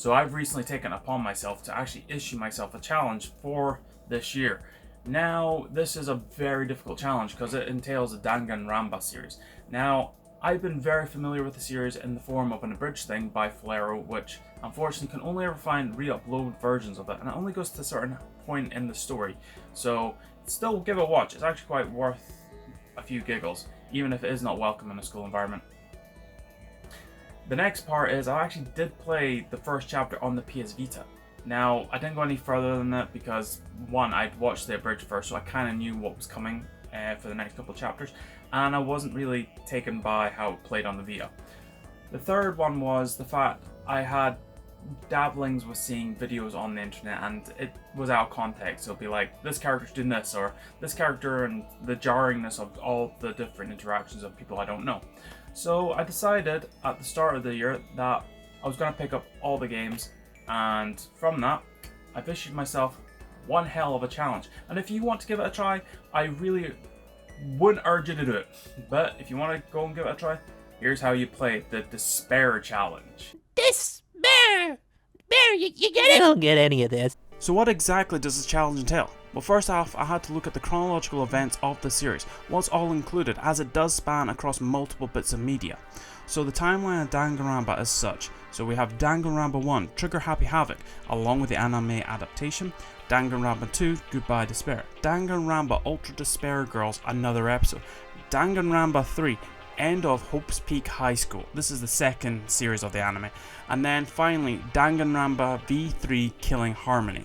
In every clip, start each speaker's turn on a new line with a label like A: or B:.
A: So I've recently taken upon myself to actually issue myself a challenge for this year. Now, this is a very difficult challenge because it entails the Danganronpa series. Now, I've been very familiar with the series in the form of an abridged thing by Falero, which unfortunately can only ever find re-upload versions of it, and it only goes to a certain point in the story. So still give it a watch. It's actually quite worth a few giggles, even if it is not welcome in a school environment. The next part is I actually did play the first chapter on the PS Vita. Now, I didn't go any further than that because, one, I'd watched the abridged first, so I kind of knew what was coming for the next couple of chapters, and I wasn't really taken by how it played on the Vita. The third one was the fact I had dabblings with seeing videos on the internet and it was out of context. So it'll be like, this character's doing this, or this character, and the jarringness of all the different interactions of people I don't know. So I decided at the start of the year that I was going to pick up all the games, and from that I've issued myself one hell of a challenge. And if you want to give it a try, I really wouldn't urge you to do it, but if you want to go and give it a try, here's how you play the Despair Challenge.
B: Despair! You get it? I don't get any of this.
C: So what exactly does this challenge entail? Well, first off, I had to look at the chronological events of the series, what's all included, as it does span across multiple bits of media. So the timeline of Danganronpa is such. So we have Danganronpa 1, Trigger Happy Havoc, along with the anime adaptation, Danganronpa 2, Goodbye Despair, Danganronpa Ultra Despair Girls, another episode, Danganronpa 3, End of Hope's Peak High School, this is the second series of the anime, and then finally Danganronpa V3 Killing Harmony.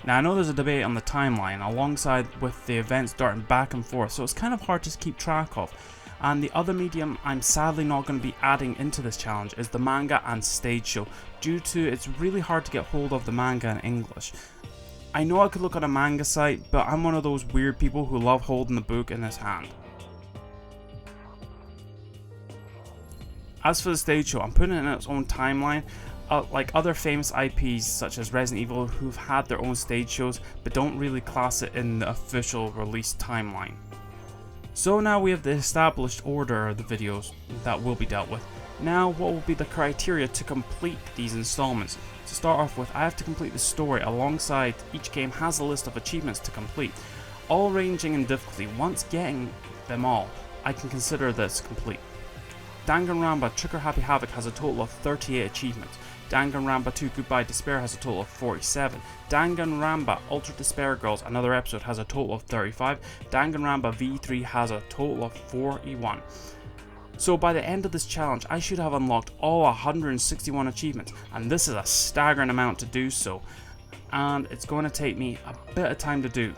C: Now I know there's a debate on the timeline alongside with the events darting back and forth, so it's kind of hard to keep track of. And the other medium I'm sadly not going to be adding into this challenge is the manga and stage show, due to it's really hard to get hold of the manga in English. I know I could look at a manga site, but I'm one of those weird people who love holding the book in his hand. As for the stage show, I'm putting it in its own timeline, like other famous IPs such as Resident Evil who've had their own stage shows but don't really class it in the official release timeline. So now we have the established order of the videos that will be dealt with. Now what will be the criteria to complete these installments? To start off with, I have to complete the story alongside each game has a list of achievements to complete, all ranging in difficulty. Once getting them all, I can consider this complete. Danganronpa Trigger Happy Havoc has a total of 38 achievements. Danganronpa 2 Goodbye Despair has a total of 47. Danganronpa Ultra Despair Girls, another episode, has a total of 35. Danganronpa V3 has a total of 41. So by the end of this challenge, I should have unlocked all 161 achievements, and this is a staggering amount to do so, and it's going to take me a bit of time to do.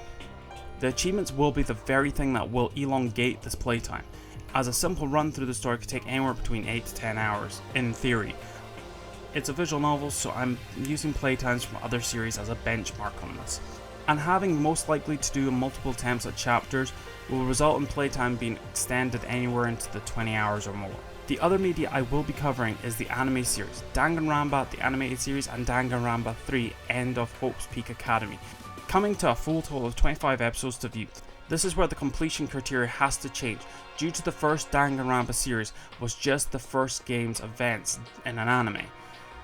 C: The achievements will be the very thing that will elongate this playtime, as a simple run through the story could take anywhere between 8 to 10 hours, in theory. It's a visual novel, so I'm using playtimes from other series as a benchmark on this. And having most likely to do multiple attempts at chapters will result in playtime being extended anywhere into the 20 hours or more. The other media I will be covering is the anime series, Danganronpa the animated series and Danganronpa 3 End of Hope's Peak Academy, coming to a full total of 25 episodes to view. This is where the completion criteria has to change, due to the first Danganronpa series was just the first game's events in an anime.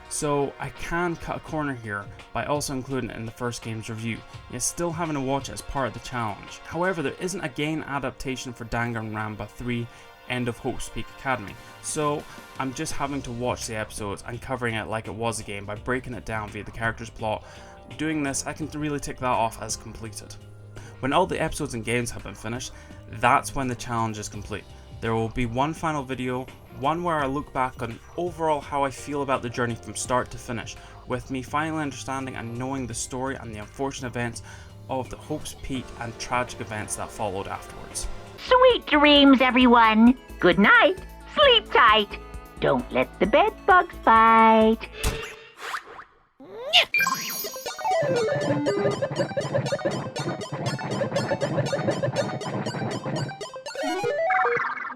C: So I can cut a corner here by also including it in the first game's review, yet still having to watch it as part of the challenge. However, there isn't a game adaptation for Danganronpa 3 End of Hope's Peak Academy, so I'm just having to watch the episodes and covering it like it was a game by breaking it down via the character's plot. Doing this, I can really tick that off as completed. When all the episodes and games have been finished, that's when the challenge is complete. There will be one final video, one where I look back on overall how I feel about the journey from start to finish, with me finally understanding and knowing the story and the unfortunate events of the Hope's Peak and tragic events that followed afterwards.
D: Sweet dreams, everyone. Good night. Sleep tight. Don't let the bed bugs bite.